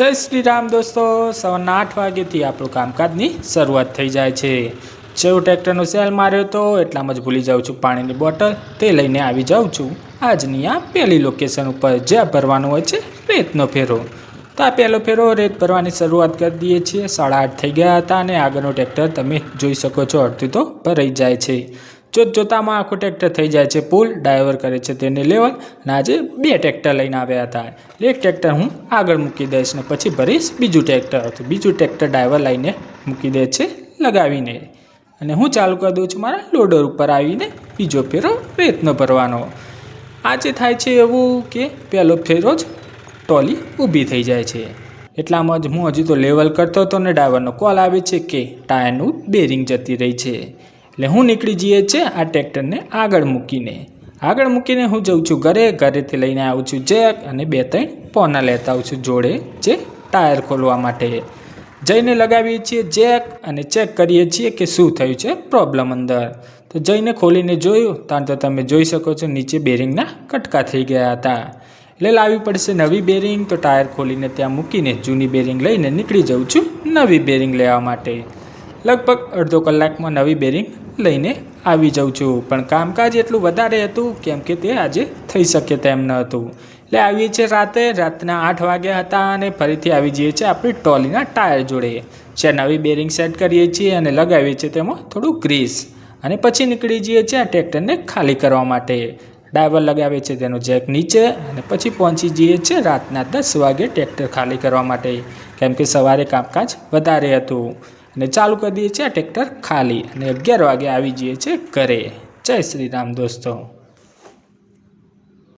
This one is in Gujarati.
જય શ્રી રામ દોસ્તો। સવારના 8 વાગ્યાથી આપણું કામકાજની શરૂઆત થઈ જાય છે। જેવું ટ્રેક્ટરનો સેલ માર્યો તો એટલામાં જ ભૂલી જાઉં છું પાણીની બોટલ, તે લઈને આવી જાઉં છું આજની આ પહેલી લોકેશન ઉપર, જ્યાં ભરવાનો હોય છે રેતનો ફેરો। તો આ પહેલો ફેરો રેત ભરવાની શરૂઆત કરી દઈએ છીએ। 8:30 થઈ ગયા હતા અને આગળનું ટ્રેક્ટર તમે જોઈ શકો છો અડધું તો ભરાઈ જાય છે। જોતામાં આખું ટ્રેક્ટર થઈ જાય છે ફૂલ, ડ્રાઈવર કરે છે તેને લેવલ। અને આજે 2 ટ્રેક્ટર લઈને આવ્યા હતા, એક ટ્રેક્ટર હું આગળ મૂકી દઈશ ને પછી ભરીશ બીજું ટ્રેક્ટર। તો બીજું ટ્રેક્ટર ડ્રાઈવર લઈને મૂકી દે છે લગાવીને, અને હું ચાલુ કરી દઉં છું મારા લોડર ઉપર આવીને બીજો ફેરો રેતનો ભરવાનો। આજે થાય છે એવું કે પહેલો ફેરો જ ટોલી ઊભી થઈ જાય છે, એટલામાં જ હું હજી તો લેવલ કરતો હતો ને ડ્રાઈવરનો કોલ આવે છે કે ટાયરનું બેરિંગ જતી રહી છે। એટલે હું નીકળી જઈએ છે આ ટ્રેક્ટરને આગળ મૂકીને હું જઉં છું ઘરેથી લઈને આવું છું જેક અને 2-3 પોના લેતા આવું છું જોડે, જે ટાયર ખોલવા માટે જઈને લગાવીએ છીએ જેક અને ચેક કરીએ છીએ કે શું થયું છે પ્રોબ્લેમ અંદર। તો જઈને ખોલીને જોયું ત્યાં તો તમે જોઈ શકો છો નીચે બેરિંગના કટકા થઈ ગયા હતા, એટલે લાવવી પડશે નવી બેરિંગ। તો ટાયર ખોલીને ત્યાં મૂકીને જૂની બેરિંગ લઈને નીકળી જાઉં છું નવી બેરિંગ લેવા માટે। લગભગ અડધો કલાકમાં નવી બેરિંગ લઈને આવી જાઉં છું, પણ કામકાજ એટલું વધારે હતું કેમ કે તે આજે થઈ શકે તેમ ન હતું। એટલે આવીએ છીએ રાતના 8 વાગ્યા હતા અને ફરીથી આવી જઈએ છીએ આપણી ટ્રોલીના ટાયર જોડે, જ્યાં નવી બેરિંગ સેટ કરીએ છીએ અને લગાવીએ છીએ તેમાં થોડું ગ્રીસ, અને પછી નીકળી જઈએ છીએ આ ટ્રેક્ટરને ખાલી કરવા માટે। ડ્રાઈવર લગાવે છે તેનો જેક નીચે અને પછી પહોંચી જઈએ છીએ રાતના 10 વાગે ટ્રેક્ટર ખાલી કરવા માટે, કેમ કે સવારે કામકાજ વધારે હતું। અને ચાલુ કરી દઈએ છીએ આ ટ્રેક્ટર ખાલી અને 11 વાગે આવી જઈએ છીએ ઘરે। જય શ્રી રામ દોસ્તો।